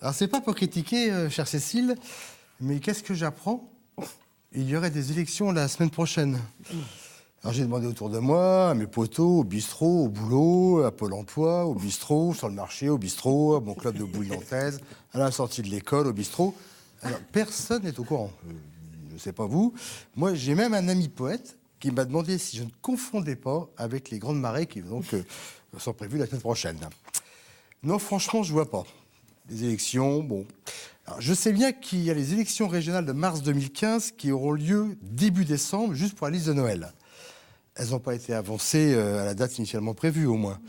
Alors, c'est pas pour critiquer, chère Cécile, mais qu'est-ce que j'apprends? Il y aurait des élections la semaine prochaine. Alors, j'ai demandé autour de moi, à mes potos, au bistrot, au boulot, à Pôle emploi, au bistrot, sur le marché, au bistrot, à mon club de boules nantaise, à la sortie de l'école, au bistrot. Alors, personne n'est au courant. Je ne sais pas vous. Moi, j'ai même un ami poète qui m'a demandé si je ne confondais pas avec les grandes marées qui donc, sont prévues la semaine prochaine. Non, franchement, je ne vois pas. Les élections, bon. Alors, je sais bien qu'il y a les élections régionales de mars 2015 qui auront lieu début décembre, juste pour la liste de Noël. Elles n'ont pas été avancées à la date initialement prévue, au moins.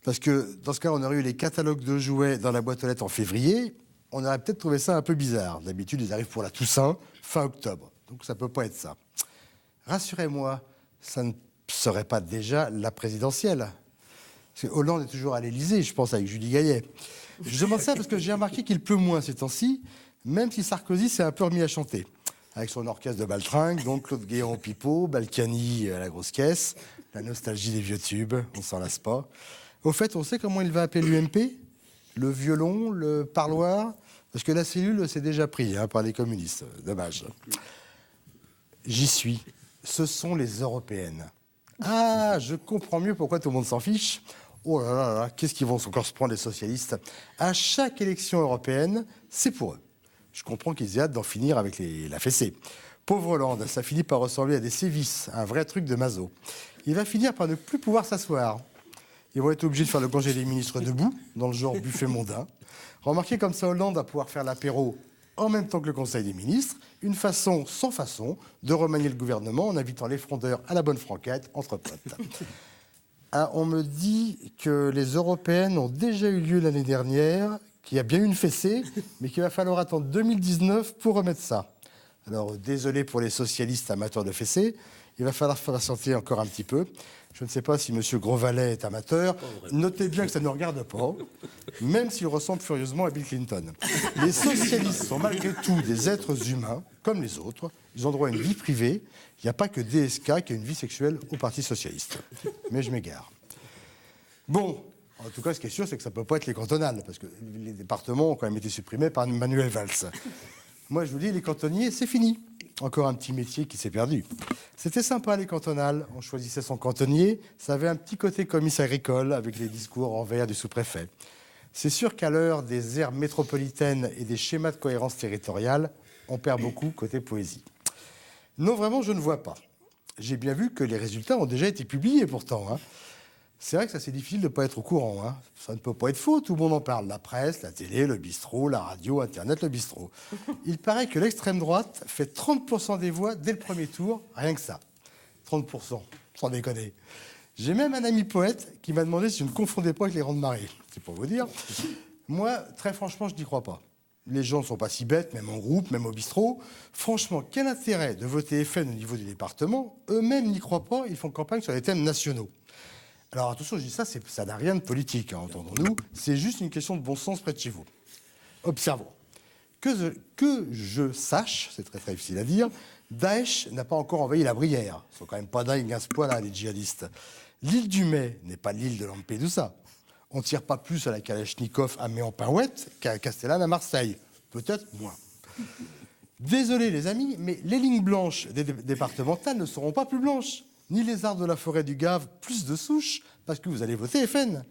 Parce que, dans ce cas, on aurait eu les catalogues de jouets dans la boîte aux lettres en février. On aurait peut-être trouvé ça un peu bizarre. D'habitude, ils arrivent pour la Toussaint, fin octobre. Donc, ça ne peut pas être ça. Rassurez-moi, ça ne serait pas déjà la présidentielle. Parce que Hollande est toujours à l'Élysée, je pense, avec Julie Gaillet. Je demande ça parce que j'ai remarqué qu'il pleut moins ces temps-ci, même si Sarkozy s'est un peu remis à chanter. Avec son orchestre de baltringue, donc Claude Guéant au pipeau, Balkany à la grosse caisse, la nostalgie des vieux tubes, on s'en lasse pas. Au fait, on sait comment il va appeler l'UMP? Le violon, le parloir? Parce que la cellule s'est déjà prise par les communistes. Dommage. J'y suis. Ce sont les européennes. Ah, je comprends mieux pourquoi tout le monde s'en fiche. Oh là là là, qu'est-ce qu'ils vont encore se prendre les socialistes? À chaque élection européenne, c'est pour eux. Je comprends qu'ils aient hâte d'en finir avec la fessée. Pauvre Hollande, ça finit par ressembler à des sévices, un vrai truc de maso. Il va finir par ne plus pouvoir s'asseoir. Ils vont être obligés de faire le congé des ministres debout, dans le genre buffet mondain. Remarquez comme ça, Hollande va pouvoir faire l'apéro en même temps que le Conseil des ministres, une façon sans façon de remanier le gouvernement en invitant les frondeurs à la bonne franquette entre potes. Ah, on me dit que les européennes ont déjà eu lieu l'année dernière, qu'il y a bien eu une fessée, mais qu'il va falloir attendre 2019 pour remettre ça. Alors, désolé pour les socialistes amateurs de fessée, il va falloir patienter encore un petit peu. Je ne sais pas si M. Grosvalet est amateur. Notez bien que ça ne regarde pas, même s'il ressemble furieusement à Bill Clinton. Les socialistes sont malgré tout des êtres humains, comme les autres. Ils ont droit à une vie privée. Il n'y a pas que DSK qui a une vie sexuelle au Parti socialiste. Mais je m'égare. Bon, en tout cas, ce qui est sûr, c'est que ça ne peut pas être les cantonales, parce que les départements ont quand même été supprimés par Manuel Valls. Moi, je vous dis, les cantonniers, c'est fini. Encore un petit métier qui s'est perdu. C'était sympa, les cantonales. On choisissait son cantonnier. Ça avait un petit côté comice agricole, avec les discours en vers du sous-préfet. C'est sûr qu'à l'heure des aires métropolitaines et des schémas de cohérence territoriale, on perd beaucoup côté poésie. Non, vraiment, je ne vois pas. J'ai bien vu que les résultats ont déjà été publiés, pourtant. C'est vrai que ça, c'est difficile de ne pas être au courant. Ça ne peut pas être faux, tout le monde en parle. La presse, la télé, le bistrot, la radio, Internet, le bistrot. Il paraît que l'extrême droite fait 30% des voix dès le premier tour, rien que ça. 30%, sans déconner. J'ai même un ami poète qui m'a demandé si je ne confondais pas avec les grandes marées. C'est pour vous dire. Moi, très franchement, je n'y crois pas. Les gens ne sont pas si bêtes, même en groupe, même au bistrot. Franchement, quel intérêt de voter FN au niveau du département? Eux-mêmes n'y croient pas, ils font campagne sur les thèmes nationaux. Alors attention, je dis ça, ça n'a rien de politique, entendons-nous. C'est juste une question de bon sens près de chez vous. Observons. Que je sache, c'est très très difficile à dire, Daesh n'a pas encore envahi la Brière. Ils sont quand même pas dingues à ce point-là, les djihadistes. L'île du Mai n'est pas l'île de Lampedusa. On ne tire pas plus à la Kalachnikov à Méan-Parouette qu'à Castellane à Marseille. Peut-être moins. Désolé les amis, mais les lignes blanches des départementales ne seront pas plus blanches. Ni les arbres de la forêt du Gave, plus de souches, parce que vous allez voter FN.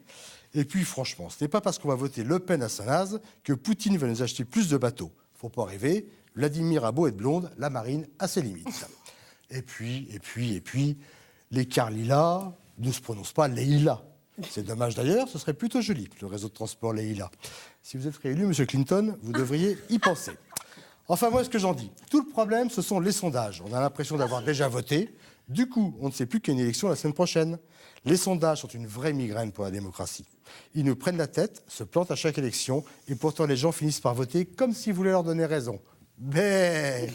Et puis, franchement, ce n'est pas parce qu'on va voter Le Pen à Saint-Naz que Poutine va nous acheter plus de bateaux. Faut pas rêver, Vladimir a beau être blonde, la marine a ses limites. Et puis, les Carlila ne se prononcent pas Leïla. C'est dommage d'ailleurs, ce serait plutôt joli, le réseau de transport Leïla. Si vous êtes réélu, M. Clinton, vous devriez y penser. Enfin, moi, ce que j'en dis, tout le problème, ce sont les sondages. On a l'impression d'avoir déjà voté. Du coup, on ne sait plus qu'il y a une élection la semaine prochaine. Les sondages sont une vraie migraine pour la démocratie. Ils nous prennent la tête, se plantent à chaque élection, et pourtant les gens finissent par voter comme s'ils voulaient leur donner raison. Mais